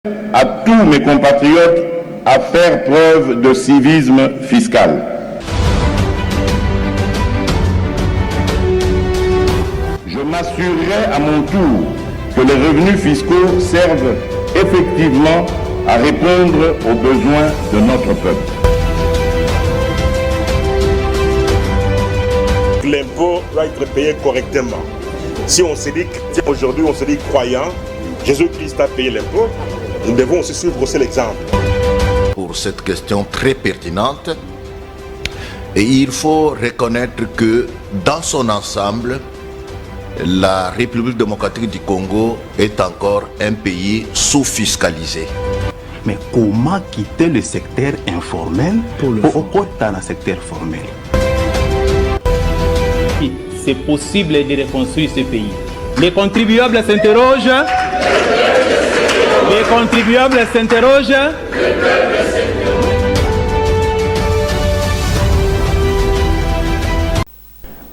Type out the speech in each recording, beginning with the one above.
à tous mes compatriotes à faire preuve de civisme fiscal. Je m'assurerai à mon tour que les revenus fiscaux servent effectivement à répondre aux besoins de notre peuple. L'impôt doit être payé correctement. Si on se dit, aujourd'hui on se dit croyant, Jésus-Christ a payé l'impôt, nous devons aussi suivre aussi l'exemple. Pour cette question très pertinente, et il faut reconnaître que dans son ensemble, la République démocratique du Congo est encore un pays sous-fiscalisé. Mais comment quitter le secteur informel pour opter dans le secteur formel? C'est possible de reconstruire ce pays. Les contribuables s'interrogent. Les contribuables s'interrogent.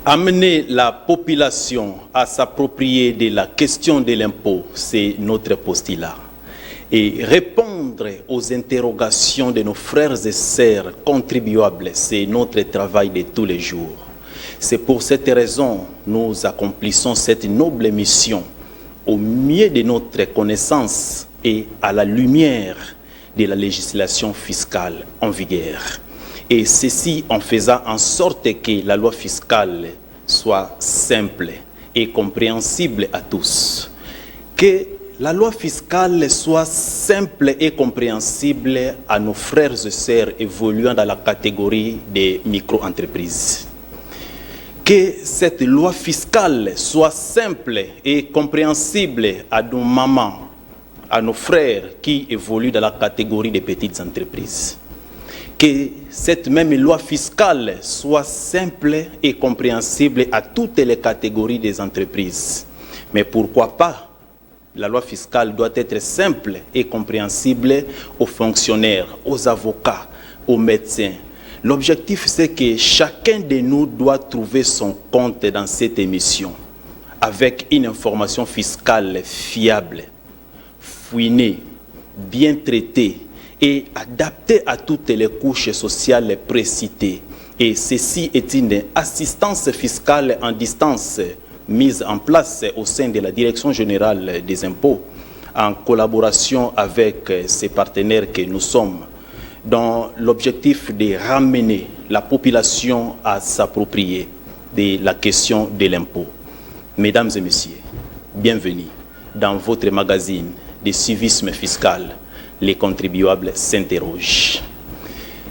Amener la population à s'approprier de la question de l'impôt, c'est notre postulat. Et répondre aux interrogations de nos frères et sœurs contribuables, c'est notre travail de tous les jours. C'est pour cette raison que nous accomplissons cette noble mission au mieux de notre connaissance et à la lumière de la législation fiscale en vigueur. Et ceci en faisant en sorte que la loi fiscale soit simple et compréhensible à tous. Que la loi fiscale soit simple et compréhensible à nos frères et sœurs évoluant dans la catégorie des micro-entreprises. Que cette loi fiscale soit simple et compréhensible à nos mamans, à nos frères qui évoluent dans la catégorie des petites entreprises. Que cette même loi fiscale soit simple et compréhensible à toutes les catégories des entreprises. Mais pourquoi pas? La loi fiscale doit être simple et compréhensible aux fonctionnaires, aux avocats, aux médecins. L'objectif, c'est que chacun de nous doit trouver son compte dans cette émission avec une information fiscale fiable, fouinée, bien traitée et adaptée à toutes les couches sociales précitées. Et ceci est une assistance fiscale en distance mise en place au sein de la Direction générale des impôts en collaboration avec ses partenaires que nous sommes, dans l'objectif de ramener la population à s'approprier de la question de l'impôt. Mesdames et messieurs, bienvenue dans votre magazine de civisme fiscal. Les contribuables s'interrogent.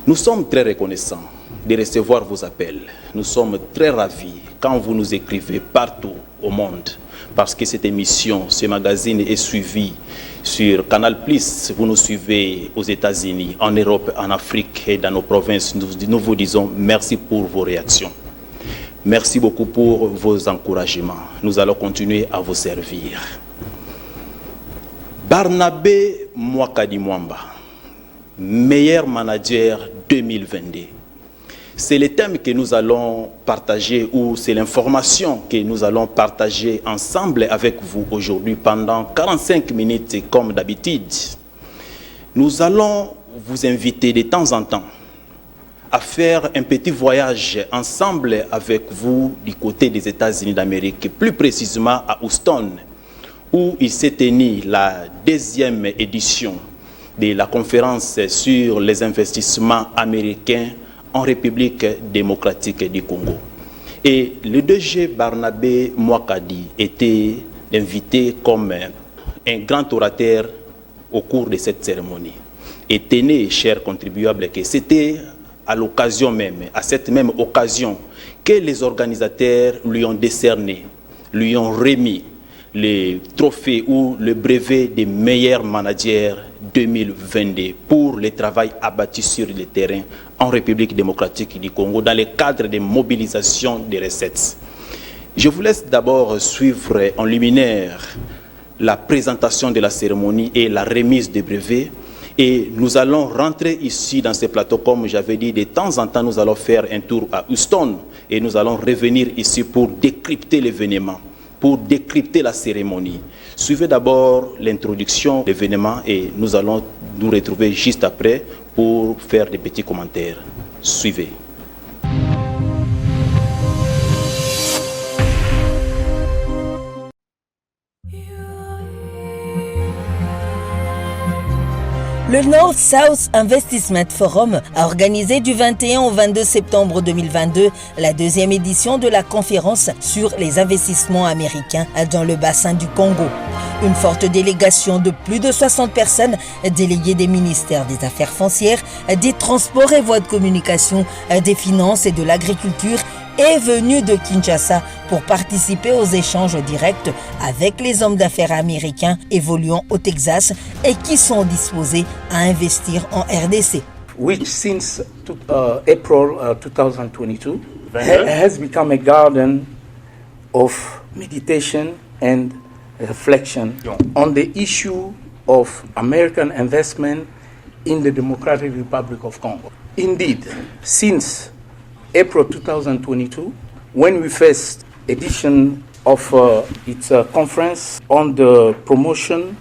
Nous sommes très reconnaissants de recevoir vos appels. Nous sommes très ravis quand vous nous écrivez partout au monde, parce que cette émission, ce magazine est suivi sur Canal+, vous nous suivez aux États-Unis, en Europe, en Afrique et dans nos provinces. Nous vous disons merci pour vos réactions. Merci beaucoup pour vos encouragements. Nous allons continuer à vous servir. Barnabé Mwakadi Mwamba, meilleur manager 2022. C'est le thème que nous allons partager, ou c'est l'information que nous allons partager ensemble avec vous aujourd'hui pendant 45 minutes comme d'habitude. Nous allons vous inviter de temps en temps à faire un petit voyage ensemble avec vous du côté des États-Unis d'Amérique, plus précisément à Houston, où il s'est tenu la 2e édition de la conférence sur les investissements américains en République démocratique du Congo. Et le DG Barnabé Mwakadi était invité comme un grand orateur au cours de cette cérémonie. Et tenez, chers contribuables, que c'était à l'occasion même, à cette même occasion, que les organisateurs lui ont décerné, lui ont remis le trophée ou le brevet des meilleurs managers 2022 pour le travail abattu sur le terrain en République démocratique du Congo dans le cadre de mobilisation des recettes. Je vous laisse d'abord suivre en luminaire la présentation de la cérémonie et la remise des brevets. Et nous allons rentrer ici dans ce plateau, comme j'avais dit, de temps en temps, nous allons faire un tour à Houston et nous allons revenir ici pour décrypter l'événement pour décrypter la cérémonie. Suivez d'abord l'introduction de l'événement et nous allons nous retrouver juste après pour faire des petits commentaires. Suivez. Le North-South Investment Forum a organisé du 21 au 22 septembre 2022 la deuxième édition de la conférence sur les investissements américains dans le bassin du Congo. Une forte délégation de plus de 60 personnes, déléguées des ministères des Affaires foncières, des Transports et Voies de communication, des Finances et de l'Agriculture est venue de Kinshasa pour participer aux échanges directs avec les hommes d'affaires américains évoluant au Texas et qui sont disposés à investir en RDC. Which since April 2022 has become a garden of meditation and reflection on the issue of American investment in the Democratic Republic of Congo. Indeed, since April 2022, when we first edition of its conference on the promotion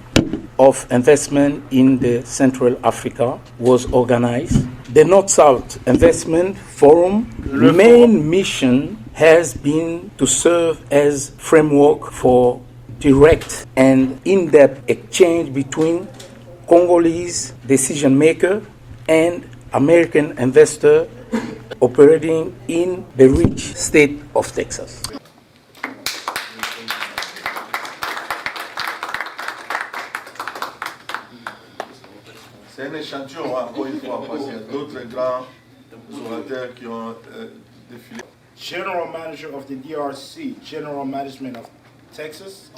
of investment in the Central Africa was organized, the North-South Investment Forum main mission has been to serve as framework for direct and in-depth exchange between Congolese decision maker and American investor operating in the rich state of Texas. C'est un échantillon, encore une fois, parce qu'il y a d'autres grands orateurs qui ont défilé. General Manager of the DRC, General Management of Texas.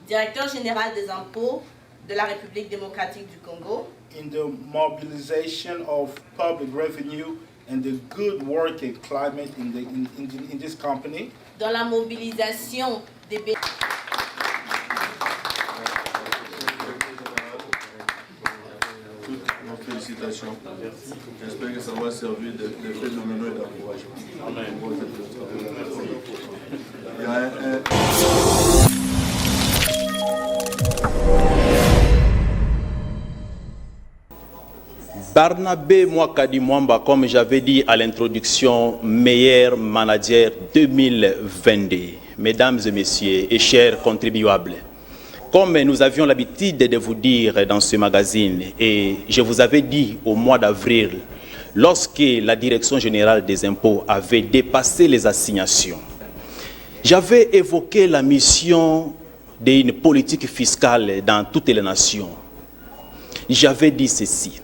Directeur général des impôts de la République démocratique du Congo. In the mobilization of public revenue and the good working climate in this company. Dans la mobilisation des Félicitations. J'espère que ça va servir d'effet domino et d'encouragement. Amen. Il y a Barnabé Mwakadi Mwamba, comme j'avais dit à l'introduction, meilleur manager 2022. Mesdames et messieurs et chers contribuables, comme nous avions l'habitude de vous dire dans ce magazine, et je vous avais dit au mois d'avril, lorsque la Direction générale des impôts avait dépassé les assignations, j'avais évoqué la mission d'une politique fiscale dans toutes les nations. J'avais dit ceci: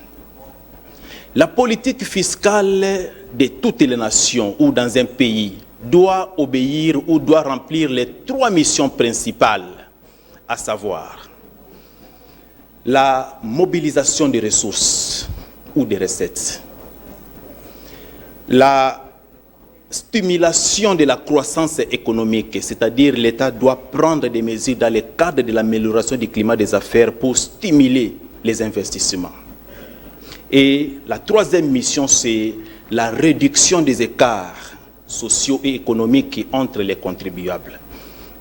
la politique fiscale de toutes les nations ou dans un pays doit obéir ou doit remplir les trois missions principales, à savoir la mobilisation des ressources ou des recettes, la stimulation de la croissance économique, c'est-à-dire l'État doit prendre des mesures dans le cadre de l'amélioration du climat des affaires pour stimuler les investissements. Et la troisième mission, c'est la réduction des écarts sociaux et économiques entre les contribuables.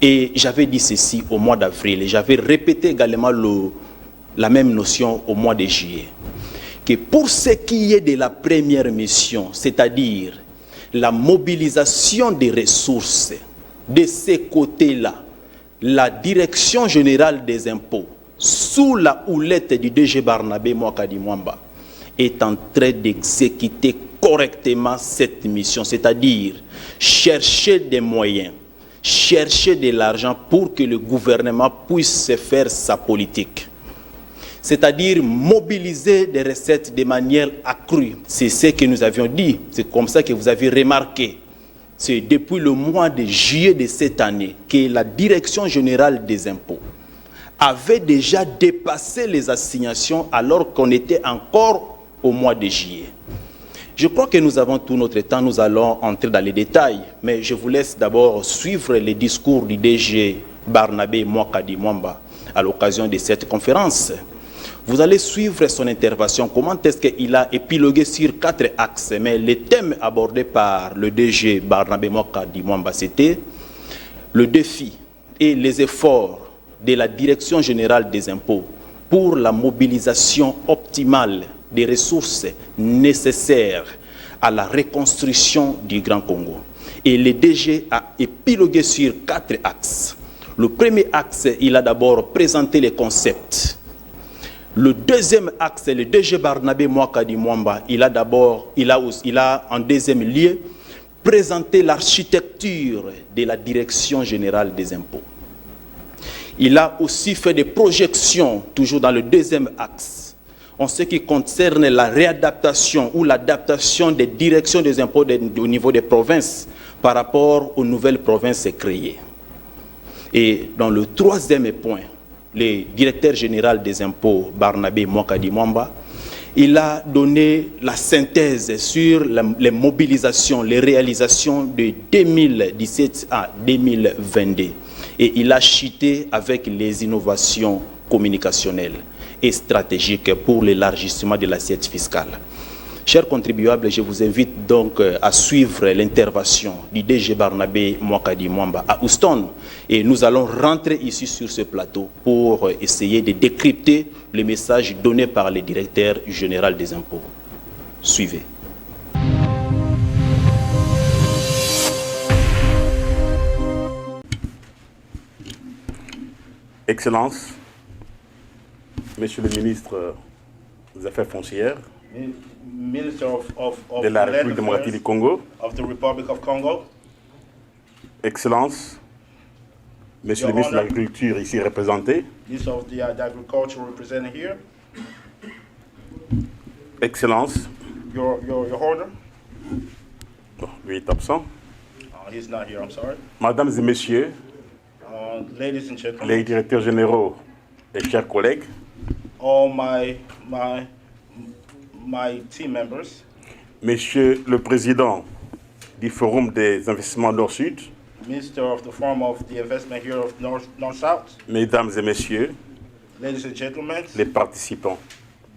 Et j'avais dit ceci au mois d'avril, et j'avais répété également la même notion au mois de juillet, que pour ce qui est de la première mission, c'est-à-dire la mobilisation des ressources, de ces côtés-là, la Direction générale des impôts, sous la houlette du DG Barnabé Mwakadi Mwamba, est en train d'exécuter correctement cette mission, c'est-à-dire chercher des moyens, chercher de l'argent pour que le gouvernement puisse faire sa politique. C'est-à-dire mobiliser des recettes de manière accrue. C'est ce que nous avions dit, c'est comme ça que vous avez remarqué. C'est depuis le mois de juillet de cette année que la Direction générale des impôts avait déjà dépassé les assignations alors qu'on était encore au mois de juillet. Je crois que nous avons tout notre temps, nous allons entrer dans les détails, mais je vous laisse d'abord suivre les discours du DG Barnabé Mwakadi Mwamba à l'occasion de cette conférence. Vous allez suivre son intervention, comment est-ce qu'il a épilogué sur 4 axes, mais les thèmes abordés par le DG Barnabé Mwakadi Mwamba, c'était le défi et les efforts de la Direction générale des impôts pour la mobilisation optimale des ressources nécessaires à la reconstruction du Grand Congo. Et le DG a épilogué sur 4 axes. Le premier axe, il a d'abord présenté les concepts. Le deuxième axe, le DG Barnabé Mwakadi Mwamba, il a en deuxième lieu présenté l'architecture de la Direction générale des impôts. Il a aussi fait des projections, toujours dans le deuxième axe, en ce qui concerne la réadaptation ou l'adaptation des directions des impôts au niveau des provinces par rapport aux nouvelles provinces créées. Et dans le troisième point, le directeur général des impôts, Barnabé Mwakadi Mwamba, il a donné la synthèse sur les mobilisations, les réalisations de 2017 à 2022. Et il a chuté avec les innovations communicationnelles et stratégiques pour l'élargissement de l'assiette fiscale. Chers contribuables, je vous invite donc à suivre l'intervention du DG Barnabé Mwakadi Mwamba à Houston. Et nous allons rentrer ici sur ce plateau pour essayer de décrypter le message donné par le directeur général des impôts. Suivez. Excellences, Monsieur le ministre des Affaires foncières, Minister of de la Land République démocratique du Congo, of the Republic of Congo, Excellences, Monsieur le ministre de l'Agriculture ici représenté, Minister of the Agriculture represented here, Excellences, your Honor. bon, lui est absent, He's not here, I'm sorry. Mesdames et Messieurs, Ladies and gentlemen, les directeurs généraux et chers collègues, all my team members, Monsieur le Président du Forum des investissements Nord-Sud, Minister of the Forum of the Investment here of North-South, Mesdames et Messieurs, ladies and gentlemen, les participants,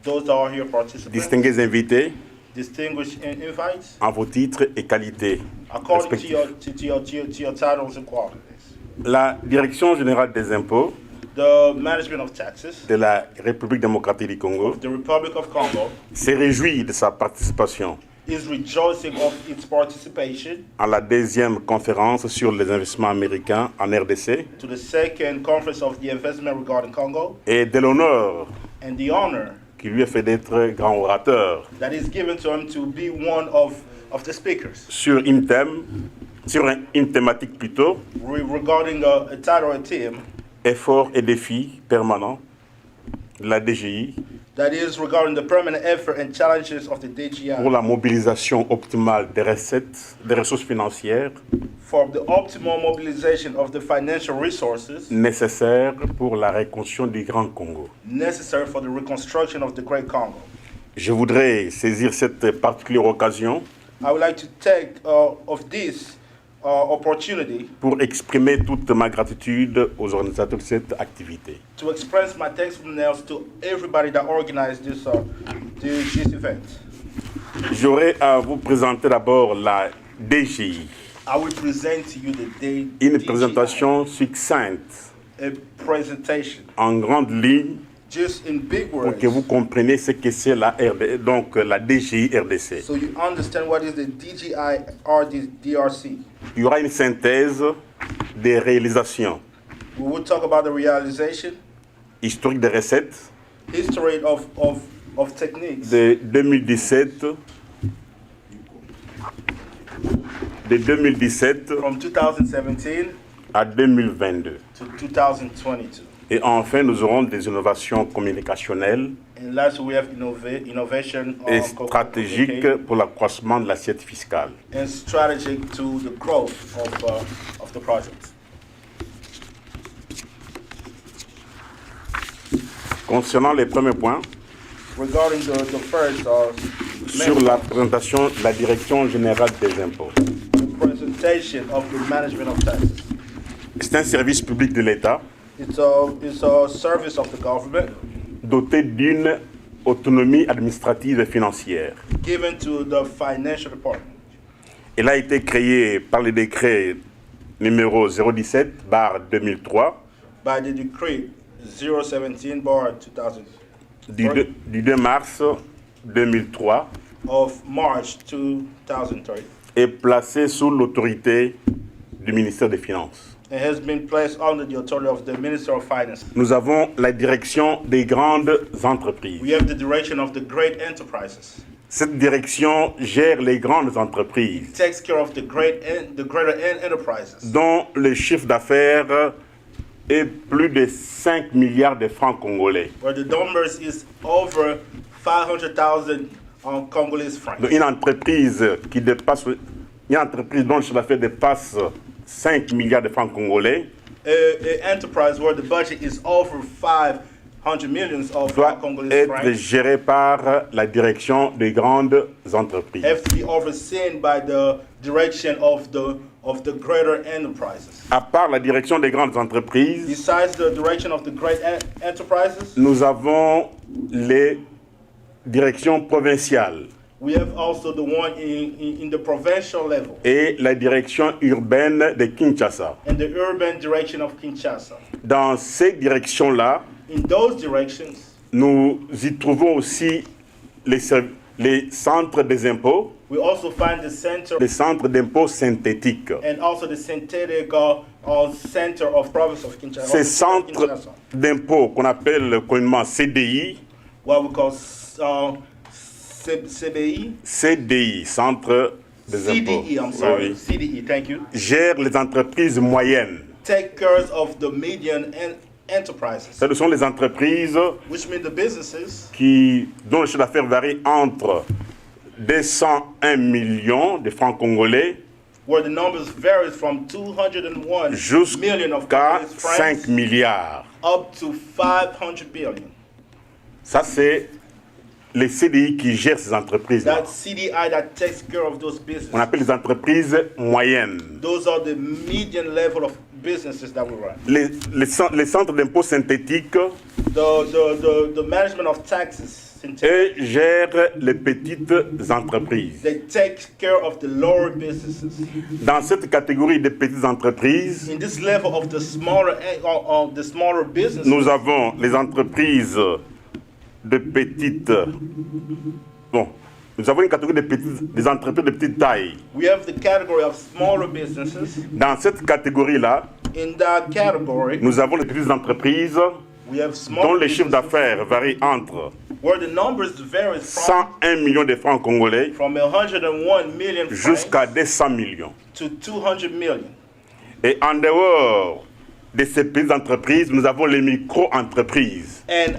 those that are here participants, distingués invités, distinguished invites, en vos titres et qualités according to respectifs. your titles and qualities. La Direction générale des impôts The management of taxes de la République démocratique du Congo of the Republic of Congo s'est réjoui de sa participation is rejoicing of its participation à la deuxième conférence sur les investissements américains en RDC to the second conference of the investment regarding Congo et de l'honneur and the honor qui lui est fait d'être grand orateur that is given to him to be one of the speakers sur une thématique plutôt, regarding a title or a theme efforts et défis permanents de la DGI that is regarding the permanent effort and challenges of the DGI pour la mobilisation optimale des recettes, des ressources financières for the optimal mobilization of the financial resources nécessaires pour la reconstruction du Grand Congo. necessary for the reconstruction of the Great Congo. Je voudrais saisir cette particulière occasion I would like to take of this opportunity pour exprimer toute ma gratitude aux organisateurs de cette activité. to express my thankfulness to everybody that organized this event. J'aurai à vous présenter d'abord la DGI. I will present to you the Une DGI, présentation succincte, a presentation, en grande ligne, just in big pour words, que vous compreniez ce que c'est la DGI RDC. so you understand what is the DGI DRC. Il y aura une synthèse des réalisations, We will talk about the realization, historique des recettes history of techniques de 2017 from 2017 à 2022. to 2022. Et enfin, nous aurons des innovations communicationnelles And last, we have innovation et stratégiques pour l'accroissement de l'assiette fiscale. and strategic to the growth of the project. Concernant les premiers points, Regarding the first sur la présentation de la Direction générale des impôts. the presentation of the management of taxes. C'est un service public de l'État It's a service of the government doté d'une autonomie administrative et financière. given to the financial department. Elle a été créée par le décret numéro 017/2003 by the decree 017/2003 du 2 mars 2003 of March 2003 est placé sous l'autorité du ministère des Finances. and has been placed under the authority of the Minister of Finance. Nous avons la direction des grandes entreprises. We have the direction of the great enterprises. Cette direction gère les grandes entreprises It takes care of the greater enterprises, dont le chiffre d'affaires est plus de 5 milliards de francs congolais. where the numbers is over 500,000 Congolese francs. Donc, une entreprise dont le chiffre d'affaires dépasse 5 milliards de francs congolais An enterprise where the budget is over 500 millions of doit Congolese être francs gérée par la direction des grandes entreprises. have to be overseen by the direction of the greater enterprises. À part la direction des grandes entreprises, Besides the direction of the great enterprises, nous avons les directions provinciales we have also the one in the provincial level et la direction urbaine de Kinshasa. and the urban direction of Kinshasa. Dans ces directions-là, In those directions, nous y trouvons aussi les centres des impôts, we also find the center les centres d'impôts synthétiques. and also the synthetic center of province of Kinshasa. Ces centres d'impôts qu'on appelle communément CDI, What we call CBI, CDI, centre des impôts, CDE, I'm sorry, oui, CDE, thank you, gèrent les entreprises moyennes. take care of the median enterprises, Ce sont les entreprises which mean the businesses dont le chiffre d'affaires varie entre 201 millions de francs congolais where the numbers varies from 201 million of jusqu'à Congolese francs 5 milliards. up to 500 billion. Ça, c'est les CDI qui gèrent ces entreprises. That CDI that takes care of those businesses. On appelle les entreprises moyennes. Those are the median level of businesses that we run. Les centres d'impôts synthétiques The management of taxes, eux gèrent les petites entreprises. they take care of the lower businesses. Dans cette catégorie de petites entreprises, In this level of the smaller businesses, nous avons les entreprises de petites. Bon, nous avons une catégorie des entreprises de petite taille. we have the category of smaller businesses. Dans cette catégorie-là, In that category, nous avons les petites entreprises we have dont small les chiffres businesses d'affaires varient entre where the numbers vary 101 millions de francs congolais from 101 million jusqu'à francs 200 millions. to 200 million. Et en dehors de ces petites entreprises, nous avons les micro-entreprises. And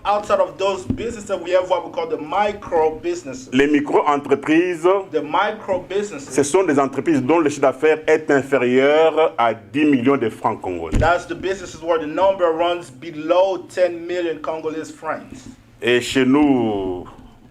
outside of those businesses, we have what we call the micro businesses. Les micro-entreprises, The micro businesses, ce sont des entreprises dont le chiffre d'affaires est inférieur à 10 millions de francs congolais. that's the businesses where the number runs below 10 million Congolese francs. Et chez nous,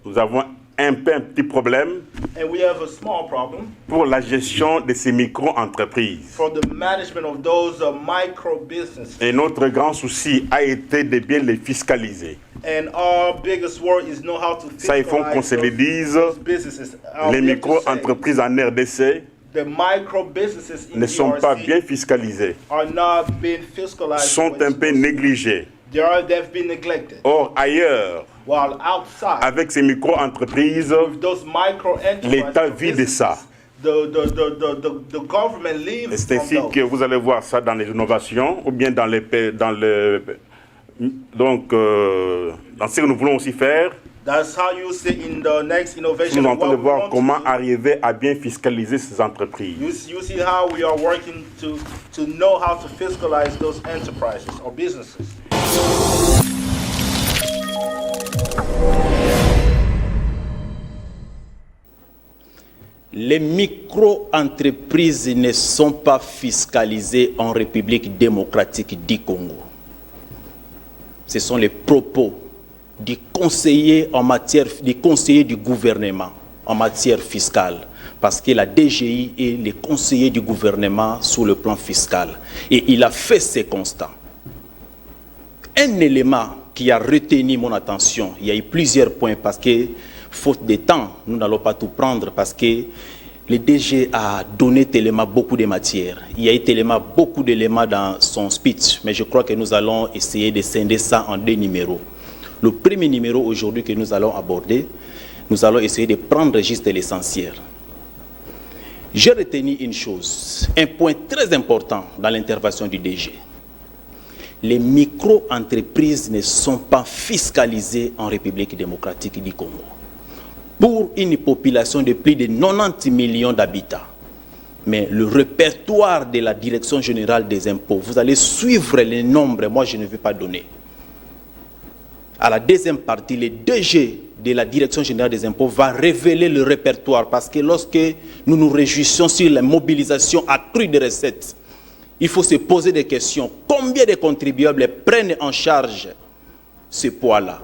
nous avons un petit problème And we have a small problem pour la gestion de ces micro-entreprises. for the management of those micro businesses. Et notre grand souci a été de bien les fiscaliser. And our biggest worry is know how to Ça, il faut qu'on se le dise. those businesses. Les micro-entreprises en RDC The micro businesses in ne sont pas DRC bien fiscalisées, are not being fiscalized. sont un peu négligées. They've been neglected. Or, ailleurs, While outside, avec ces micro-entreprises, with those micro l'État enterprises, vit de ça. the government Et leaves c'est from ainsi those. que vous allez voir ça dans les innovations ou bien dans dans ce que nous voulons aussi faire. That's how you see in the next innovation. Nous sommes en train what de we voir want to comment do. arriver à bien fiscaliser ces entreprises. You see how we are working to know how to fiscalize those enterprises or businesses. Les micro-entreprises ne sont pas fiscalisées en République démocratique du Congo. Ce sont les propos du conseiller du gouvernement en matière fiscale. Parce que la DGI est le conseiller du gouvernement sur le plan fiscal. Et il a fait ces constats. Un élément qui a retenu mon attention, il y a eu plusieurs points parce que, faute de temps, nous n'allons pas tout prendre parce que Le DG a donné tellement beaucoup de matières. Il y a eu tellement beaucoup d'éléments dans son speech, mais je crois que nous allons essayer de scinder ça en 2 numéros. Le premier numéro aujourd'hui que nous allons aborder, nous allons essayer de prendre juste l'essentiel. J'ai retenu une chose, un point très important dans l'intervention du DG. Les micro-entreprises ne sont pas fiscalisées en République démocratique du Congo. Pour une population de plus de 90 millions d'habitants. Mais le répertoire de la Direction générale des impôts, vous allez suivre les nombres, moi je ne vais pas donner. À la deuxième partie, le DG de la Direction générale des impôts va révéler le répertoire parce que lorsque nous nous réjouissons sur la mobilisation accrue des recettes, il faut se poser des questions. Combien de contribuables prennent en charge ce poids-là?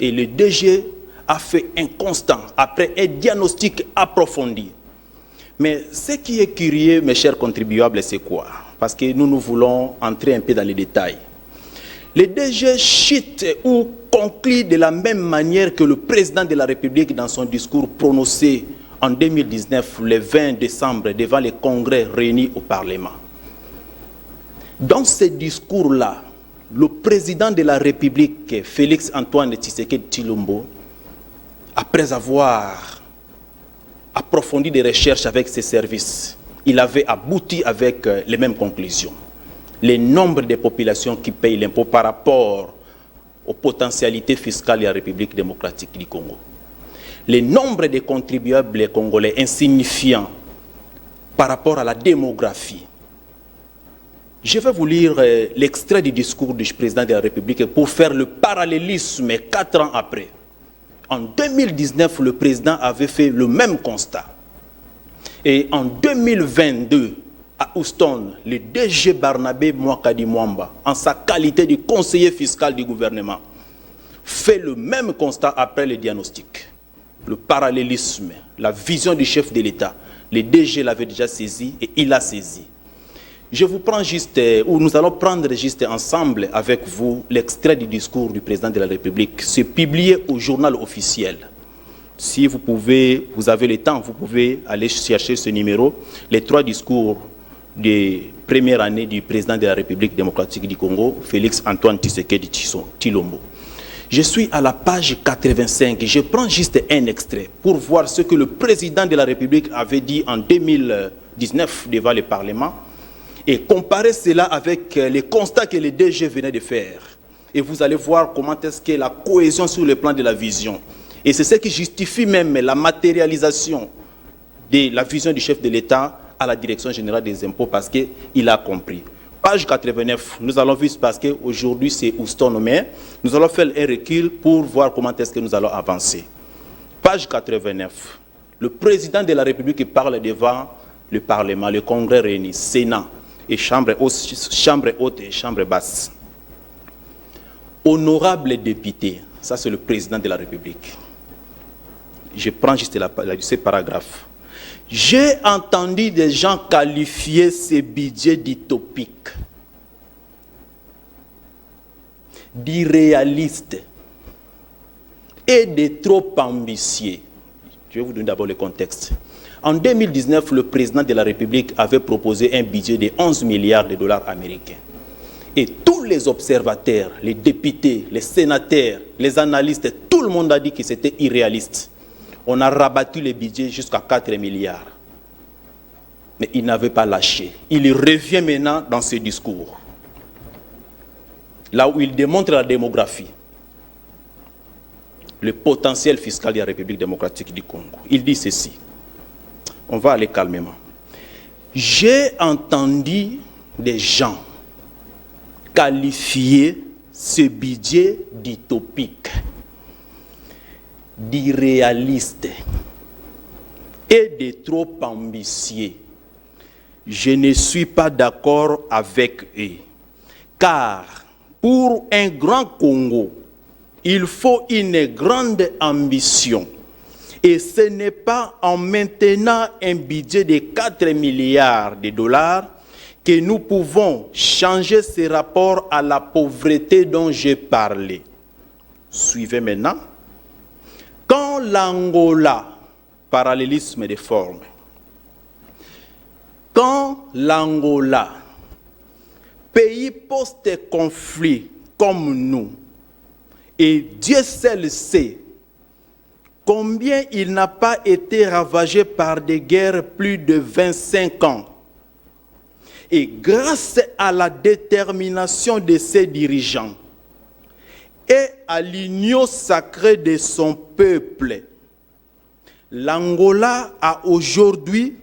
Et le DG a fait un constat après un diagnostic approfondi. Mais ce qui est curieux, mes chers contribuables, c'est quoi? Parce que nous voulons entrer un peu dans les détails. Le DG chute ou conclut de la même manière que le président de la République dans son discours prononcé en 2019, le 20 décembre, devant les congrès réunis au Parlement. Dans ce discours-là, le président de la République, Félix Antoine Tshisekedi Tshilombo, après avoir approfondi des recherches avec ses services, il avait abouti avec les mêmes conclusions. Le nombre de populations qui payent l'impôt par rapport aux potentialités fiscales de la République démocratique du Congo. Le nombre de contribuables congolais insignifiant par rapport à la démographie. Je vais vous lire l'extrait du discours du président de la République pour faire le parallélisme 4 ans après. En 2019, le président avait fait le même constat. Et en 2022, à Houston, le DG Barnabé Mwakadi Mwamba, en sa qualité de conseiller fiscal du gouvernement, fait le même constat après le diagnostic. Le parallélisme, la vision du chef de l'État. Le DG l'avait déjà saisi et il l'a saisi. Je vous prends juste, ou nous allons prendre juste ensemble avec vous l'extrait du discours du président de la République. C'est publié au journal officiel. Si vous pouvez, vous avez le temps, vous pouvez aller chercher ce numéro. Les 3 discours de première année du président de la République démocratique du Congo, Félix Antoine Tshisekedi Tshilombo. Je suis à la page 85. Je prends juste un extrait pour voir ce que le président de la République avait dit en 2019 devant le Parlement. Et comparer cela avec les constats que le DG venait de faire. Et vous allez voir comment est-ce que la cohésion sur le plan de la vision. Et c'est ce qui justifie même la matérialisation de la vision du chef de l'État à la Direction générale des impôts parce qu'il a compris. Page 89, nous allons vite parce qu'aujourd'hui c'est Houston, mais nous allons faire un recul pour voir comment est-ce que nous allons avancer. Page 89, le président de la République parle devant le Parlement, le Congrès réuni, Sénat, et chambre haute et chambre basse. Honorable député, ça c'est le président de la République. Je prends juste ce paragraphe. J'ai entendu des gens qualifier ce budget d'utopique, d'irréaliste et de trop ambitieux. Je vais vous donner d'abord le contexte. En 2019, le président de la République avait proposé un budget de 11 milliards de dollars américains. Et tous les observateurs, les députés, les sénateurs, les analystes, tout le monde a dit que c'était irréaliste. On a rabattu le budget jusqu'à 4 milliards. Mais il n'avait pas lâché. Il revient maintenant dans ce discours. Là où il démontre la démographie, le potentiel fiscal de la République démocratique du Congo. Il dit ceci. On va aller calmement. J'ai entendu des gens qualifier ce budget d'utopique, d'irréaliste et de trop ambitieux. Je ne suis pas d'accord avec eux. Car pour un grand Congo, il faut une grande ambition. Et ce n'est pas en maintenant un budget de 4 milliards de dollars que nous pouvons changer ce rapport à la pauvreté dont j'ai parlé. Suivez maintenant. Quand l'Angola, parallélisme des formes, Quand l'Angola, pays post-conflit comme nous, et Dieu seul sait combien il n'a pas été ravagé par des guerres plus de 25 ans, et grâce à la détermination de ses dirigeants et à l'union sacrée de son peuple, l'Angola a aujourd'hui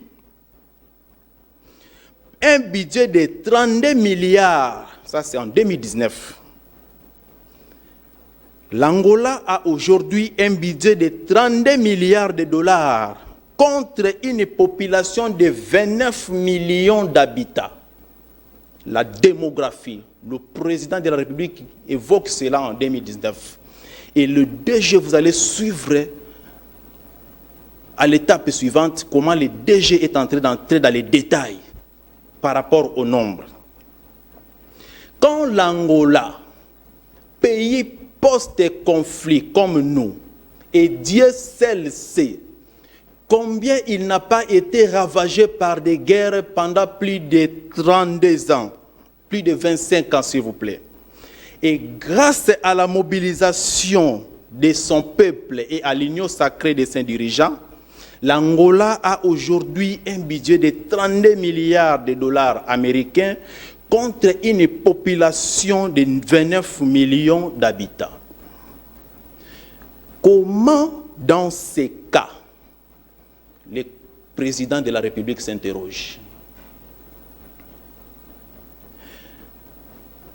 un budget de 32 milliards, ça c'est en 2019. L'Angola a aujourd'hui un budget de 32 milliards de dollars contre une population de 29 millions d'habitants. La démographie, le président de la République évoque cela en 2019. Et le DG, vous allez suivre à l'étape suivante comment le DG est en train d'entrer dans les détails par rapport au nombre. Quand l'Angola, pays post-conflit comme nous, et Dieu seul sait combien il n'a pas été ravagé par des guerres pendant plus de 32 ans, plus de 25 ans s'il vous plaît. Et grâce à la mobilisation de son peuple et à l'union sacrée de ses dirigeants, l'Angola a aujourd'hui un budget de 32 milliards de dollars américains contre une population de 29 millions d'habitants. Comment, dans ces cas, le président de la République s'interroge?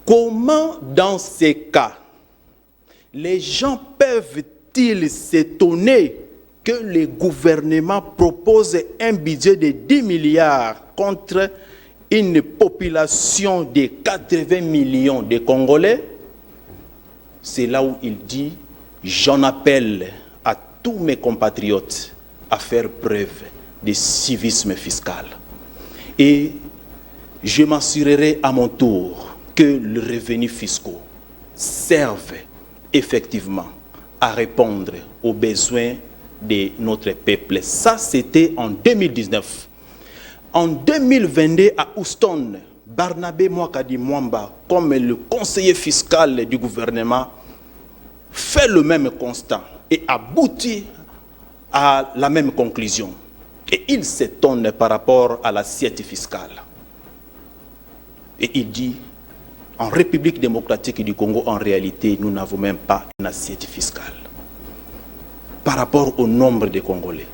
Comment, dans ces cas, les gens peuvent-ils s'étonner que le gouvernement propose un budget de 10 milliards contre une population de 80 millions de Congolais? C'est là où il dit « J'en appelle à tous mes compatriotes à faire preuve de civisme fiscal. Et je m'assurerai à mon tour que les revenus fiscaux servent effectivement à répondre aux besoins de notre peuple. » Ça, c'était en 2019. En 2022, à Houston, Barnabé Mwakadi Mwamba, comme le conseiller fiscal du gouvernement, fait le même constat et aboutit à la même conclusion. Et il s'étonne par rapport à l'assiette fiscale. Et il dit, en République démocratique du Congo, en réalité, nous n'avons même pas une assiette fiscale par rapport au nombre de Congolais.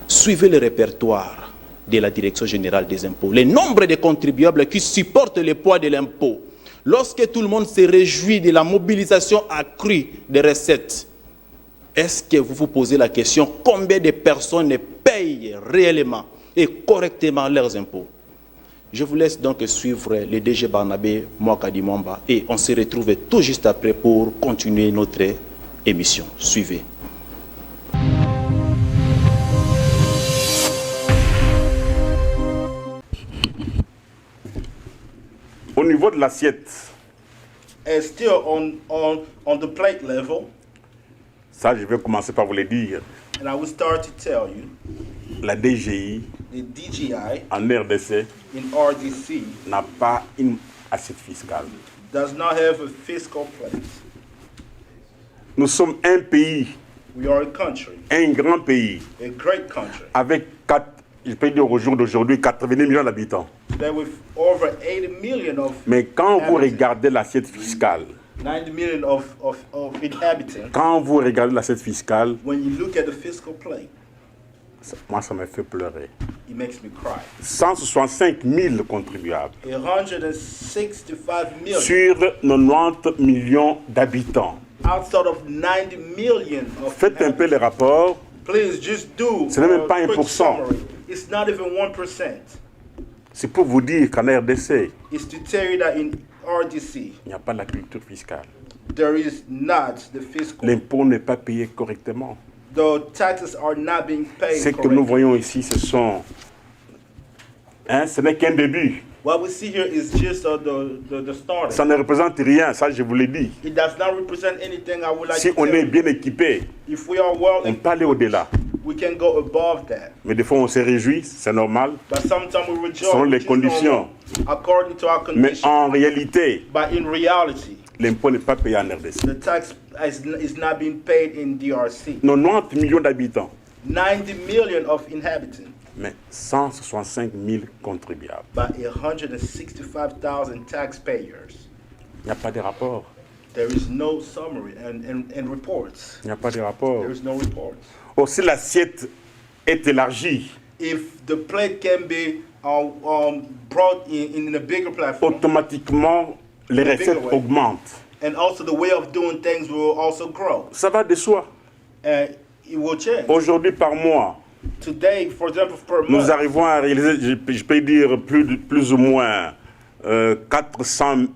Suivez le répertoire de la Direction générale des impôts. Le nombre de contribuables qui supportent le poids de l'impôt. Lorsque tout le monde se réjouit de la mobilisation accrue des recettes, est-ce que vous vous posez la question combien de personnes payent réellement et correctement leurs impôts? Je vous laisse donc suivre le DG Barnabé Mwakadi Mwamba et on se retrouve tout juste après pour continuer notre émission. Suivez. Au niveau de l'assiette, And still on the plate level, ça je vais commencer par vous le dire, and I will start to tell you, la DGI the DGI en RDC in RDC n'a pas une assiette fiscale. does not have a fiscal plate. Nous sommes un pays, We are a country, un grand pays, a great country, avec je peux dire au jour d'aujourd'hui 80 millions d'habitants. that with over 80 million of Mais quand vous inhabitants, regardez l'assiette fiscale, 90 million of inhabitants, quand vous regardez l'assiette fiscale, when you look at the fiscal plate, moi ça me fait pleurer. it makes me cry. 165 000 contribuables 165 million sur 90 millions d'habitants. outside of 90 million of Faites un peu les rapports. Please just do Ce n'est même a pas quick 1%. summary. It's not even 1%. C'est pour vous dire qu'en RDC, It's to tell you that in RDC, il n'y a pas la culture fiscale. there is not the fiscal. L'impôt n'est pas payé correctement. The taxes are not being paid Ce que correctly. nous voyons ici, ce n'est qu'un début. What we see here is just the starting. Ça ne représente rien, ça je vous l'ai dit. It does not represent anything. I would like Si to on tell est you. bien équipé, If we are well on peut aller au-delà. We can go above that. Mais des fois, on se réjouit, c'est normal. But sometimes we rejoice. Selon les which is conditions. normal, according to our Mais conditions. en réalité, But in reality, l'impôt n'est pas payé en RDC. the tax is not being paid in DRC. 90 millions d'habitants, 90 million of inhabitants, mais 165 000 contribuables. but 165,000 taxpayers. Il n'y a pas de rapport. There is no summary and reports. Il n'y a pas de rapport. There is no reports. Or, si l'assiette est élargie, If the plate can be brought in a bigger platform, automatiquement, les In a bigger recettes way. augmentent. and also the way of doing things will also grow. Ça va de soi. And it will change. Aujourd'hui, par mois, Today, for example, per nous month, arrivons à réaliser, je peux dire, plus ou moins 400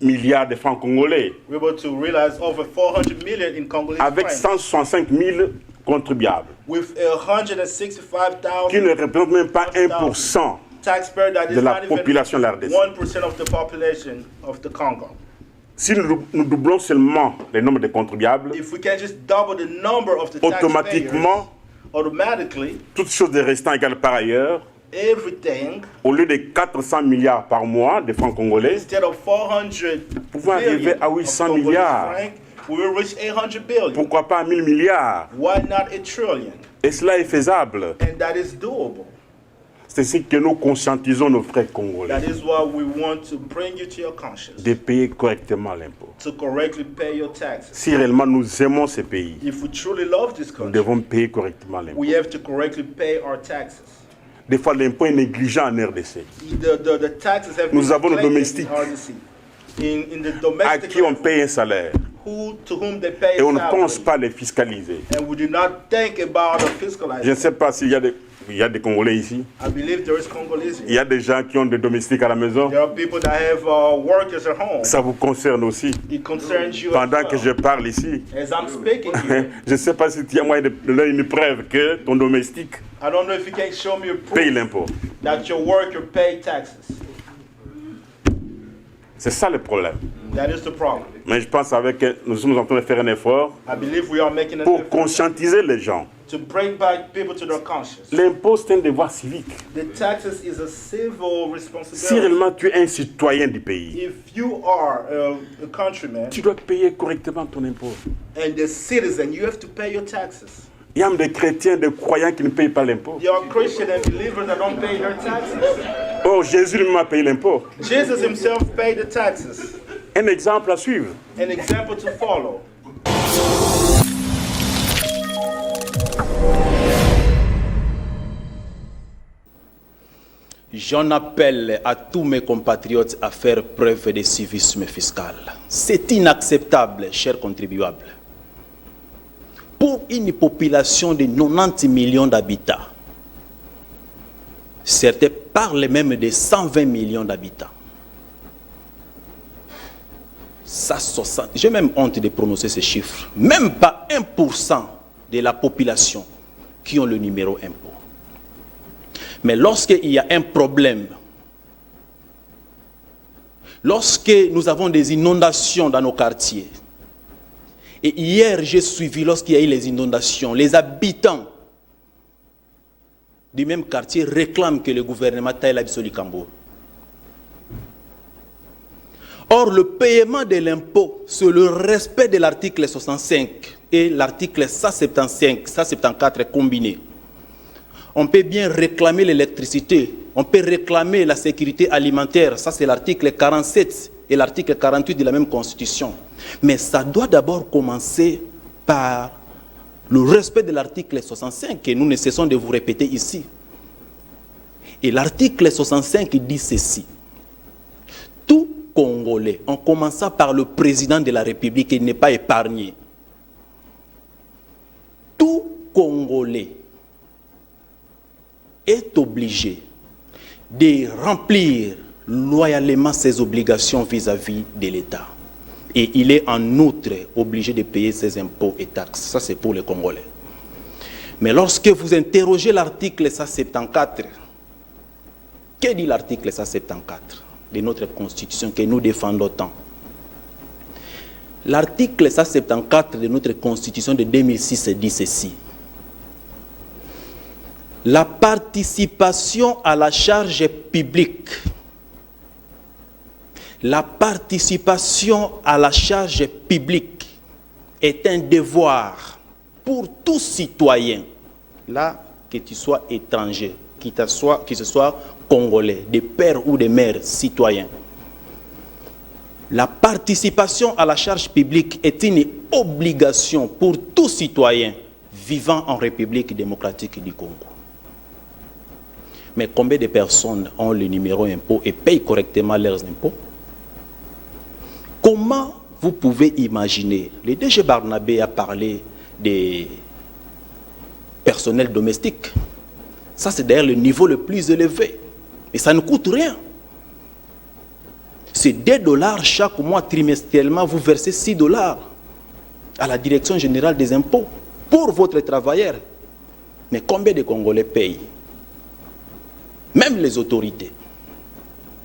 milliards de francs congolais, we're able to realize over 400 million in Congolese avec francs, 165 000 contribuables, with qui ne 165,000 représentent même pas 1% taxpayers that is de la not even population de la RDC. 1% of the population of the Congo. Si nous doublons seulement le nombre de contribuables, If we can just double the number of the taxpayers, automatiquement, automatically, toutes choses de restant égales par ailleurs, everything, au lieu de 400 milliards par mois de francs congolais, instead of 400 pouvons arriver billion à of 800 Congolese milliards. franc, we will reach 800 billion. Pourquoi pas 1000 milliards? Why not a trillion? Et cela est faisable. And that is doable. C'est ce que nous conscientisons nos frères congolais, That is why we want to bring you to your conscience, de payer correctement l'impôt. to correctly pay your taxes. Si réellement nous aimons ce pays, If we truly love this nous country, devons payer correctement l'impôt. we have to correctly pay our taxes. Des fois, l'impôt est négligent en RDC. The taxes have Nous been avons nos neglected domestiques. in RDC. In the À domestic qui on level, paye un salaire to whom they pay et on ne salary, pense pas les fiscaliser. and we do not think about the Je ne fiscalizing. sais pas s'il y a des Congolais ici. I believe there is Congolese Il y here. a des gens qui ont des domestiques à la maison. There are people that have workers at home. Ça vous concerne aussi. It concerns you Pendant as que well. je parle ici, As I'm speaking here, je ne sais pas si tu as moyen de donner une preuve que ton domestique I don't know if you can show me a paye proof l'impôt. that your worker paid taxes. C'est ça le problème. That is the problem. Mais je pense avec nous sommes en train de faire un effort I believe we are making an pour effort conscientiser les gens. to bring back people to their conscience. L'impôt, c'est un devoir civique. The taxes is a civil Si responsibility. réellement tu es un citoyen du pays, If you are a countryman tu dois payer correctement ton impôt. and a citizen, you have to pay your taxes. Il y a même des chrétiens, des croyants qui ne payent pas l'impôt. There are Christians and believers that don't pay their taxes. Or, Jésus lui-même a payé l'impôt. Jesus himself paid the taxes. Un exemple à suivre. An example to follow. J'en appelle à tous mes compatriotes à faire preuve de civisme fiscal. C'est inacceptable, chers contribuables. Pour une population de 90 millions d'habitants, certains parlent même de 120 millions d'habitants. J'ai même honte de prononcer ces chiffres. Même pas 1% de la population qui ont le numéro impôt. Mais lorsqu'il y a un problème, lorsque nous avons des inondations dans nos quartiers, et hier j'ai suivi lorsqu'il y a eu les inondations, les habitants du même quartier réclament que le gouvernement taille la Bissoli Cambo. Or, le paiement de l'impôt sur le respect de l'article 65 et l'article 174 combinés, on peut bien réclamer l'électricité, on peut réclamer la sécurité alimentaire, ça c'est l'article 47 et l'article 48 de la même Constitution. Mais ça doit d'abord commencer par le respect de l'article 65 que nous ne cessons de vous répéter ici. Et l'article 65 dit ceci. Tout Congolais, en commençant par le président de la République, il n'est pas épargné. Tout Congolais est obligé de remplir loyalement ses obligations vis-à-vis de l'État. Et il est en outre obligé de payer ses impôts et taxes. Ça, c'est pour les Congolais. Mais lorsque vous interrogez l'article 174, que dit l'article 174 de notre Constitution que nous défendons tant? L'article 174 de notre Constitution de 2006 dit ceci. La participation à la charge publique. La participation à la charge publique est un devoir pour tout citoyen, là que tu sois étranger, que ce soit congolais, des pères ou des mères citoyens. La participation à la charge publique est une obligation pour tout citoyen vivant en République démocratique du Congo. Mais combien de personnes ont le numéro impôt et payent correctement leurs impôts? Comment vous pouvez imaginer, le DG Barnabé a parlé des personnels domestiques. Ça, c'est d'ailleurs le niveau le plus élevé. Et ça ne coûte rien. C'est 2 $ chaque mois, trimestriellement, vous versez 6 $ à la Direction générale des impôts pour votre travailleur. Mais combien de Congolais payent? Même les autorités,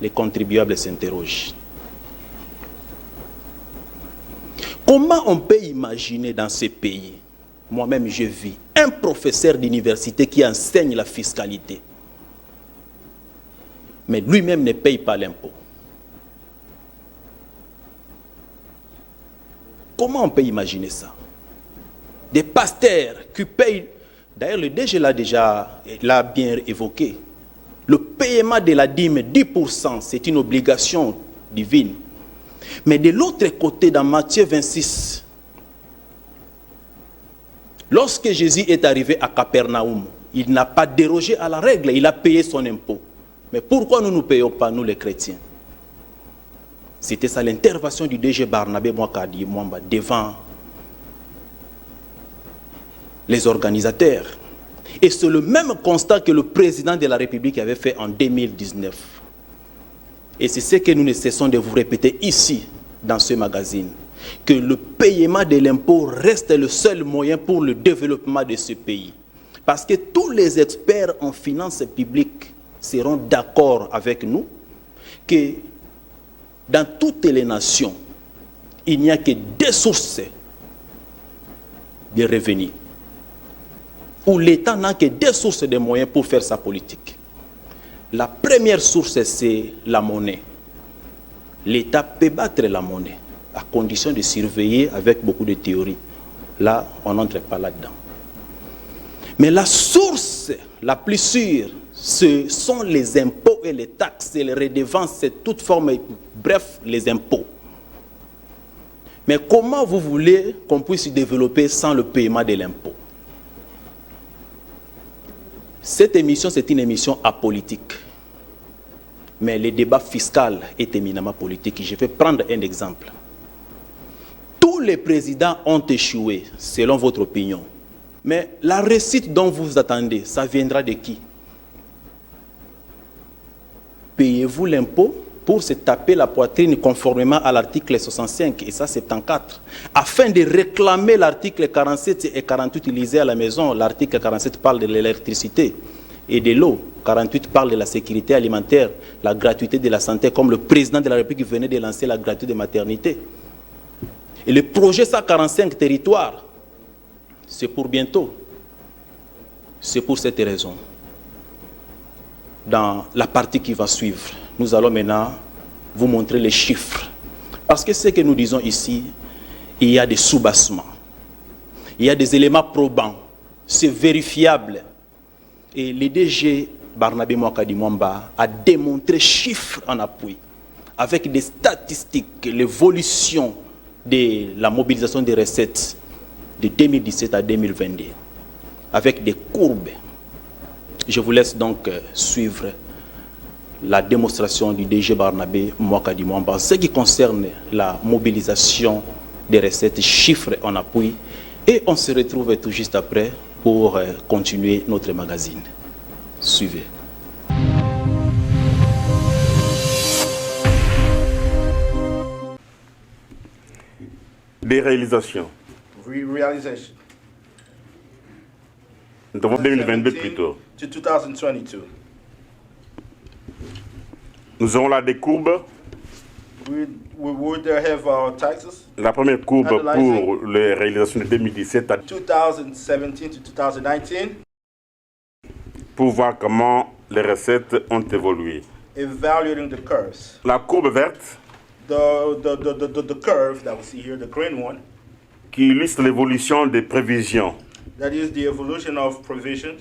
les contribuables s'interrogent. Comment on peut imaginer dans ces pays, moi-même je vis, un professeur d'université qui enseigne la fiscalité, mais lui-même ne paye pas l'impôt? Comment on peut imaginer ça? Des pasteurs qui payent, d'ailleurs le DG l'a bien évoqué, le paiement de la dîme, 10%, c'est une obligation divine. Mais de l'autre côté, dans Matthieu 26, lorsque Jésus est arrivé à Capernaum, il n'a pas dérogé à la règle, il a payé son impôt. Mais pourquoi nous ne payons pas, nous les chrétiens? C'était ça l'intervention du DG Barnabé Mwakadi Mwamba devant les organisateurs. Et c'est le même constat que le président de la République avait fait en 2019. Et c'est ce que nous ne cessons de vous répéter ici, dans ce magazine, que le paiement de l'impôt reste le seul moyen pour le développement de ce pays. Parce que tous les experts en finances publiques seront d'accord avec nous que dans toutes les nations, il n'y a que 2 sources de revenus, où l'État n'a que 2 sources de moyens pour faire sa politique. La première source, c'est la monnaie. L'État peut battre la monnaie, à condition de surveiller avec beaucoup de théories. Là, on n'entre pas là-dedans. Mais la source la plus sûre, ce sont les impôts et les taxes et les redevances, c'est toute forme, bref, les impôts. Mais comment vous voulez qu'on puisse se développer sans le paiement de l'impôt? Cette émission, c'est une émission apolitique. Mais le débat fiscal est éminemment politique. Je vais prendre un exemple. Tous les présidents ont échoué, selon votre opinion. Mais la réussite dont vous attendez, ça viendra de qui? Payez-vous l'impôt pour se taper la poitrine conformément à l'article 65 et ça 74, afin de réclamer l'article 47 et 48 utilisés à la maison. L'article 47 parle de l'électricité et de l'eau. 48 parle de la sécurité alimentaire, la gratuité de la santé, comme le président de la République venait de lancer la gratuité de maternité. Et le projet 145 territoires, c'est pour bientôt. C'est pour cette raison. Dans la partie qui va suivre, nous allons maintenant vous montrer les chiffres. Parce que ce que nous disons ici, il y a des soubassements. Il y a des éléments probants. C'est vérifiable. Et le DG Barnabé Mwakadi Mwamba a démontré chiffres en appui, avec des statistiques, l'évolution de la mobilisation des recettes de 2017 à 2022, avec des courbes. Je vous laisse donc suivre la démonstration du DG Barnabé Mwakadi Mwamba. Ce qui concerne la mobilisation des recettes, chiffres en appui, et on se retrouve tout juste après pour continuer notre magazine. Suivez. Des réalisations. Realization. Nous avons 2022 plutôt. To 2022. Nous avons là des courbes. We would have our taxes. La première courbe pour les réalisations de 2017 à 2017 to 2019. pour voir comment les recettes ont évolué. Evaluating the curves. La courbe verte The curve that we see here, the green one, qui illustre l'évolution des prévisions that is the evolution of provisions,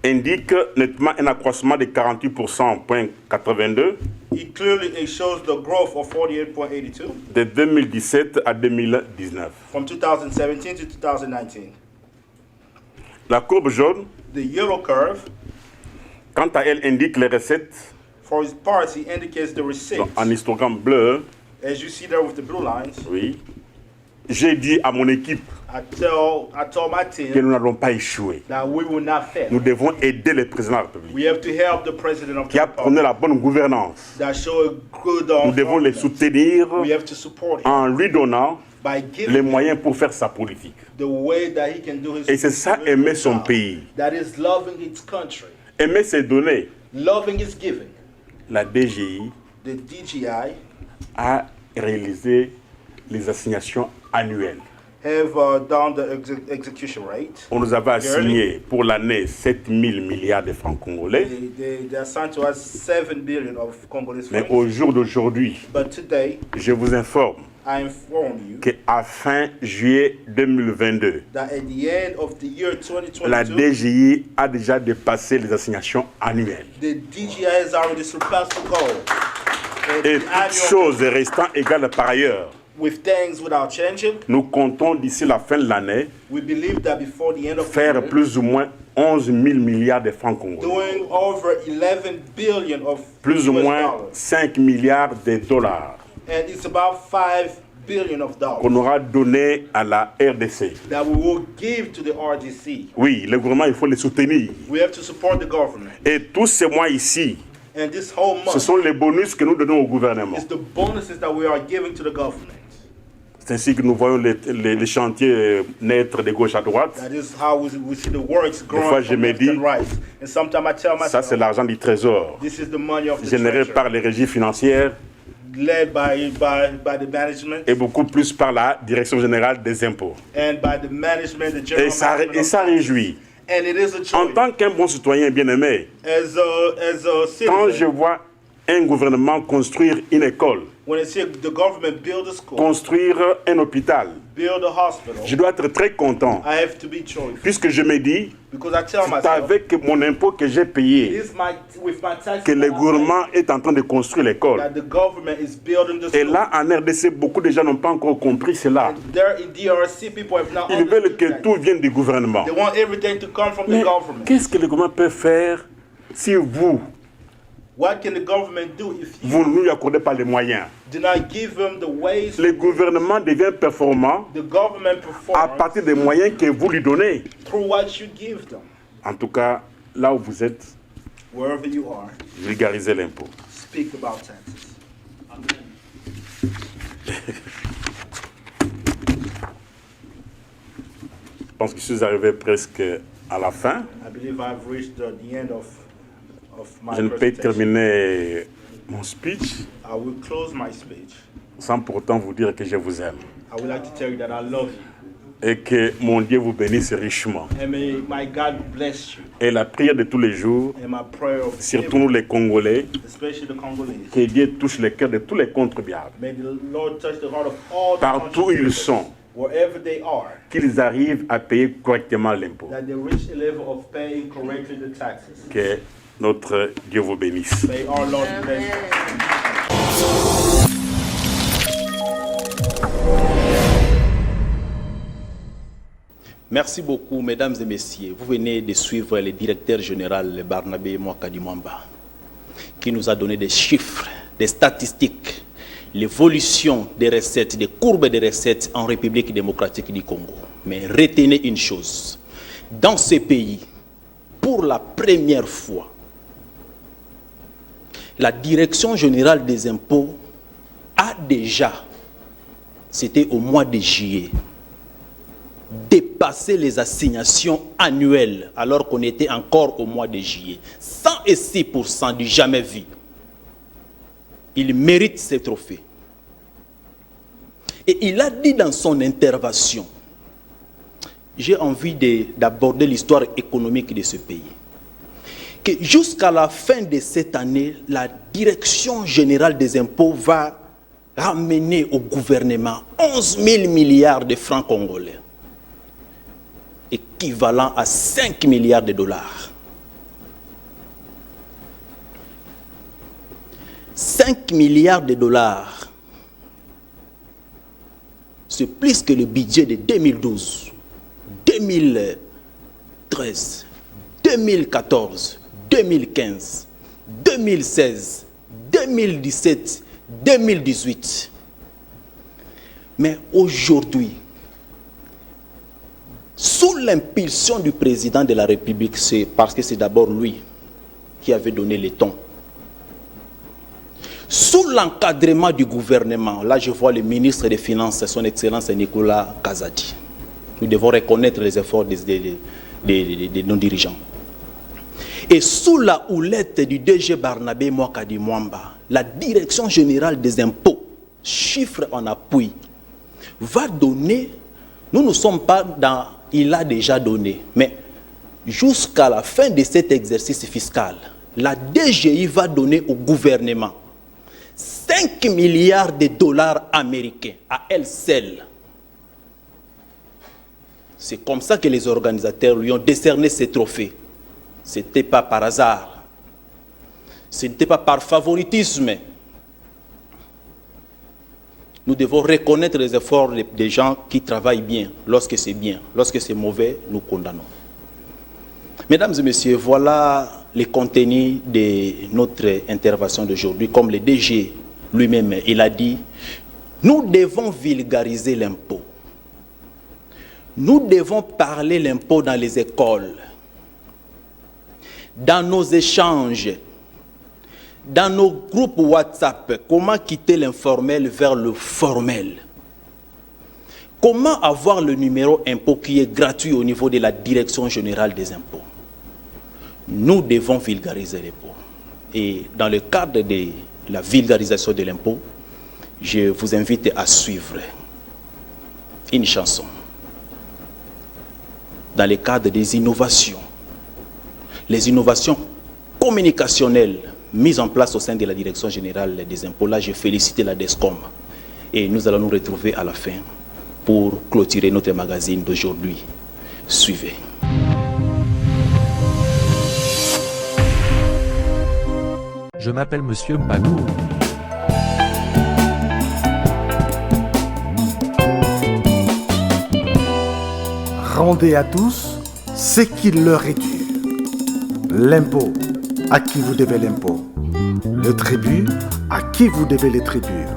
indique nettement un accroissement de 48,82%, it shows the growth of 48.82 de 2017 à 2019. from 2017 to 2019. La courbe jaune, The yellow curve, quant à elle, indique les recettes for its parts, it indicates the receipts. en histogramme bleu. As you see there with the blue lines, Oui. J'ai dit à mon équipe I told my que team nous n'allons pas échouer. that we will not fail. Nous devons aider le président de la République We have to help the president of qui the a prôné republic la bonne gouvernance. that show a good Nous devons les governance. soutenir We have to support him en lui donnant by les giving moyens pour faire sa politique. the way that he can do his Et c'est ça, political aimer son job. pays. That is loving its country. Aimer ses données. Loving is giving. La DGI The DGI a réalisé les assignations annuelles. have done the execution rate. On nous avait assigné pour l'année 7 000 milliards de francs congolais. They assigned to us 7 billion of Congolese Mais francs. au jour d'aujourd'hui, But today, je vous informe I inform you qu'à fin juillet 2022, that at the end of the year 2022, la DGI a déjà dépassé les assignations annuelles. the DGI has already surpassed the goal. And Et the toutes annual- choses restant égales par ailleurs, with things without changing, nous comptons d'ici la fin de l'année we believe that before the end of the faire year, plus ou moins 11 000 milliards de francs congolais. doing over 11 billion of Plus ou US moins dollars. 5 milliards de dollars And it's about 5 billion of dollars qu'on aura donné à la RDC. that we will give to the RDC. Oui, le gouvernement, il faut les soutenir. We have to support the government. Et tous ces mois ici, And this whole ce month sont les bonus que nous donnons au gouvernement. is the bonuses that we are giving to the government. C'est ainsi que nous voyons les chantiers naître de gauche à droite. That is how we see the works fois, growing je from me left dis, and right. And sometimes I tell Ça, c'est myself, l'argent du trésor, this is the money of the généré treasury, par les régies financières led by the management et beaucoup plus par la direction générale des impôts. and by the management, the general Et ça management. réjouit. And it is a En choice. tant qu'un bon citoyen bien-aimé, As a quand je citizen, vois un gouvernement construire une école, when I see the government build a school, construire un hôpital, build a hospital, je dois être très content, I have to be joyful. puisque je me dis, Because I tell c'est myself, avec mon impôt que j'ai it payé is with my taxes que le that I gouvernement est en train de construire pay, l'école. that the government is building the Et school. là, en RDC, beaucoup de gens n'ont pas encore compris cela. And there in DRC, people have not Ils veulent understood que that. tout vienne du gouvernement. They want everything to come from Mais the government. qu'est-ce que le gouvernement peut faire si vous, What can the government do if you vous ne lui accordez pas les moyens? do not give them the ways? Le gouvernement devient performant The government à performs partir des moyens que vous lui donnez. through what you give them. En tout cas, là où vous êtes, Wherever you are, vulgarisez l'impôt. speak about taxes. Je pense que je suis arrivé presque à la fin. I believe I've reached the end of my Je ne peux presentation. terminer mon speech I will close my speech. sans pourtant vous dire que je vous aime I would like to tell you that I love you. et que mon Dieu vous bénisse richement. And may my God bless you. Et la prière de tous les jours, And my prayer of surtout nous les Congolais, especially the Congolese. que Dieu touche les cœurs de tous les contribuables, May the Lord touch the heart of all the partout où ils contributors, sont, wherever they are, qu'ils arrivent à payer correctement l'impôt. that they reach a level of paying correctly the taxes. Que notre Dieu vous bénisse. May our Lord bless you. Merci beaucoup, mesdames et messieurs. Vous venez de suivre le directeur général Barnabé Mwakadi Mwamba, qui nous a donné des chiffres, des statistiques, l'évolution des recettes, des courbes des recettes en République démocratique du Congo. Mais retenez une chose, dans ce pays, pour la première fois, la Direction générale des impôts a déjà, c'était au mois de juillet, dépassé les assignations annuelles alors qu'on était encore au mois de juillet. 106% du jamais vu. Il mérite ce trophée. Et il a dit dans son intervention, j'ai envie d'aborder l'histoire économique de ce pays. que jusqu'à la fin de cette année, la Direction générale des impôts va ramener au gouvernement 11 000 milliards de francs congolais, équivalent à 5 milliards de dollars. 5 milliards de dollars, c'est plus que le budget de 2012, 2013, 2014, 2015, 2016, 2017, 2018. Mais aujourd'hui, sous l'impulsion du président de la République, c'est parce que c'est d'abord lui qui avait donné le ton. Sous l'encadrement du gouvernement, là je vois le ministre des Finances, son Excellence Nicolas Kazadi. Nous devons reconnaître les efforts de nos dirigeants. Et sous la houlette du DG Barnabé Mwakadi Mwamba, la Direction générale des impôts, chiffre en appui, va donner, nous ne sommes pas dans, il a déjà donné, mais jusqu'à la fin de cet exercice fiscal, la DGI va donner au gouvernement 5 milliards de dollars américains à elle seule. C'est comme ça que les organisateurs lui ont décerné ces trophées. Ce n'était pas par hasard. Ce n'était pas par favoritisme. Nous devons reconnaître les efforts des gens qui travaillent bien, lorsque c'est bien. Lorsque c'est mauvais, nous condamnons. Mesdames et messieurs, voilà les contenus de notre intervention d'aujourd'hui. Comme le DG lui-même, il a dit, nous devons vulgariser l'impôt. Nous devons parler l'impôt dans les écoles, dans nos échanges, dans nos groupes WhatsApp. Comment quitter l'informel vers le formel? Comment avoir le numéro impôt qui est gratuit au niveau de la Direction générale des impôts? Nous devons vulgariser l'impôt. Et dans le cadre de la vulgarisation de l'impôt, je vous invite à suivre une chanson. Dans le cadre des innovations, les innovations communicationnelles mises en place au sein de la Direction générale des impôts, là je félicite la DESCOM. Et nous allons nous retrouver à la fin pour clôturer notre magazine d'aujourd'hui. Suivez. Je m'appelle Monsieur Mpanou. Rendez à tous ce qui leur est dû. L'impôt, à qui vous devez l'impôt. Le tribut, à qui vous devez les tributs.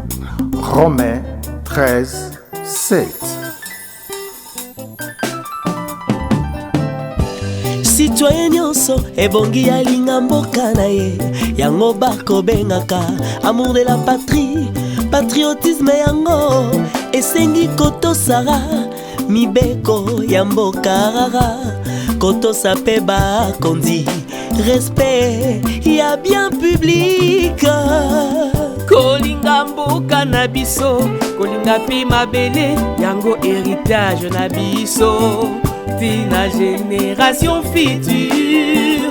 Romains 13, 7. Citoyen nyonso ebongi alinga mboka na ye yango bakobengaka amour de la patrie patriotisme yango esengi kotosara mibeko ya mboka rara kotosa pe bakondi respect ya bien public kolinga mboka na biso kolinga pe mabele yango héritage na biso tina génération future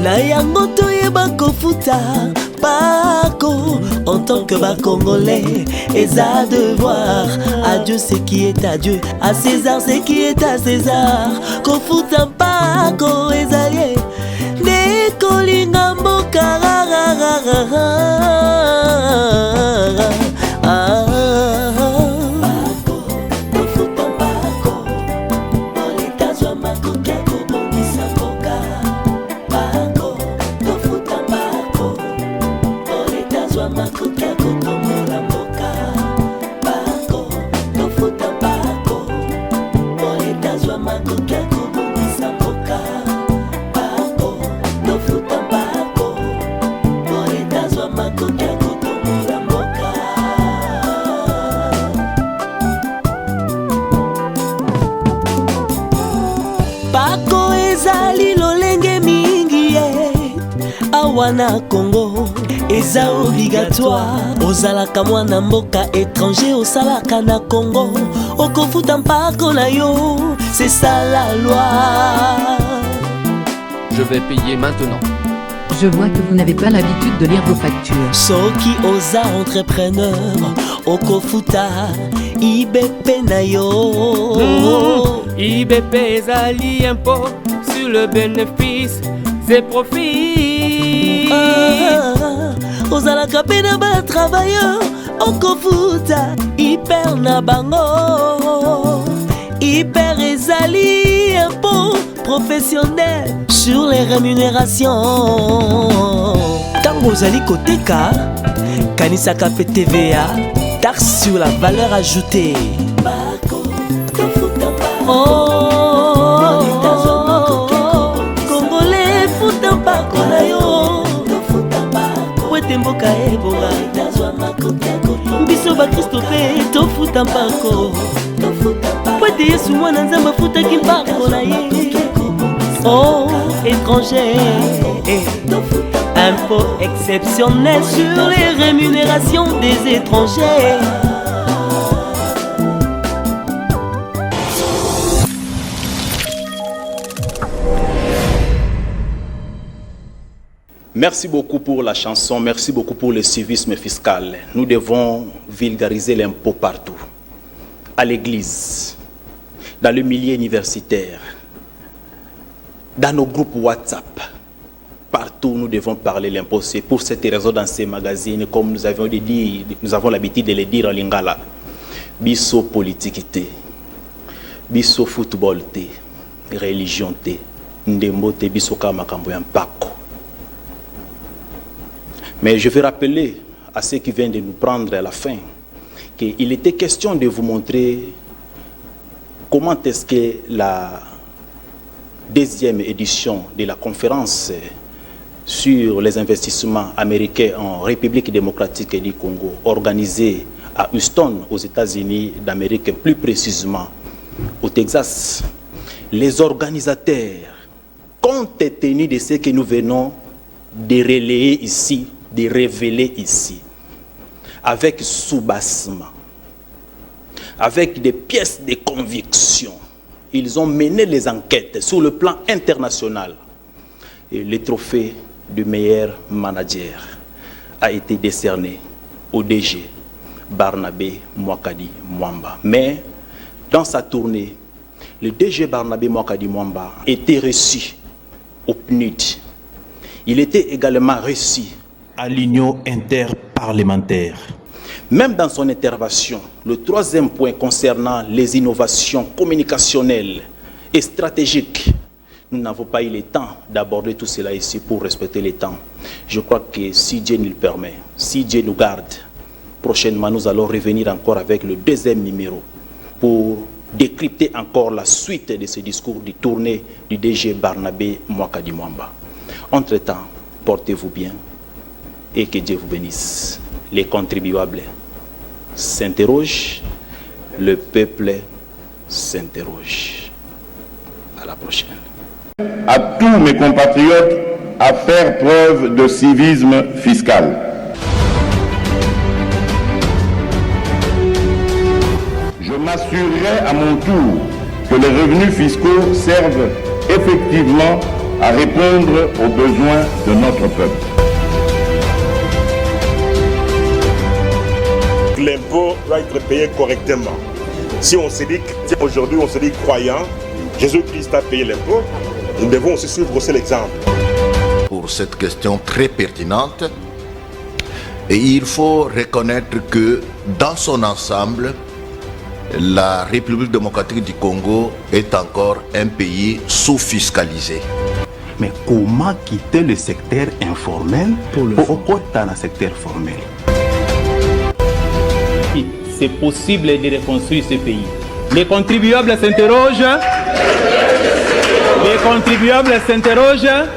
na yango toyeba kofuta bako en tant que Congolais eza devoir à Dieu ce qui est à Dieu, à César ce qui est à César kofuta bako ezali ne kolinga mboka wana Congo eza obligatoire. Ozalaka mwana mboka étranger osalaka na Congo, okofuta mpako na yo, c'est ça la loi. Je vais payer maintenant. Je vois que vous n'avez pas l'habitude de lire vos factures. Soki oza entrepreneur, okofuta IBP na yo. IBP ezali impôt sur le bénéfice et profit. Ozalaka pe na ba travailleur, okofuta hyper na bango. Hyper ezali impôt professionnel sur les rémunérations. Tango ozali koteka, kanisaka pe TVA, taxe sur la valeur ajoutée. Oh, Congolais, futa mpako na yo. Wete mboka ebola, biso bakristo pe tofuta mpako. Wete Yesu mwana nzambe afutaki mpako na ye. Oh, étranger, impôt exceptionnel sur les rémunérations des étrangers. Merci beaucoup pour la chanson, merci beaucoup pour le civisme fiscal. Nous devons vulgariser l'impôt partout. À l'église, dans le milieu universitaire, dans nos groupes WhatsApp, partout nous devons parler l'impôt. C'est pour cette raison dans ces magazines, comme nous avons l'habitude de le dire en lingala, biso politique te, biso football te, religion te, ndembo te, biso kamakambo ya mpako. Mais je vais rappeler à ceux qui viennent de nous prendre à la fin qu'il était question de vous montrer comment est-ce que la deuxième édition de la conférence sur les investissements américains en République démocratique du Congo, organisée à Houston, aux États-Unis d'Amérique, plus précisément au Texas, les organisateurs, compte tenu de ce que nous venons de relayer ici, de révéler ici, avec soubassement, avec des pièces de conviction, ils ont mené les enquêtes sur le plan international. Et le trophée du meilleur manager a été décerné au DG Barnabé Mwakadi Mwamba. Mais dans sa tournée, le DG Barnabé Mwakadi Mwamba était reçu au PNUD. Il était également reçu à l'Union interparlementaire. Même dans son intervention, le troisième point concernant les innovations communicationnelles et stratégiques, nous n'avons pas eu le temps d'aborder tout cela ici pour respecter le temps. Je crois que si Dieu nous le permet, si Dieu nous garde, prochainement nous allons revenir encore avec le deuxième numéro pour décrypter encore la suite de ce discours du tournée du DG Barnabé Mwakadi Mwamba. Entre-temps, portez-vous bien et que Dieu vous bénisse. Les contribuables s'interrogent, le peuple s'interroge. À la prochaine. À tous mes compatriotes à faire preuve de civisme fiscal. Je m'assurerai à mon tour que les revenus fiscaux servent effectivement à répondre aux besoins de notre peuple. L'impôt doit être payé correctement. Si on se dit, aujourd'hui on se dit croyant, Jésus-Christ a payé l'impôt, nous devons aussi suivre aussi l'exemple. Pour cette question très pertinente, et il faut reconnaître que dans son ensemble, la République démocratique du Congo est encore un pays sous-fiscalisé. Mais comment quitter le secteur informel pour le secteur formel? C'est possible de reconstruire ce pays. Les contribuables s'interrogent. Les contribuables s'interrogent.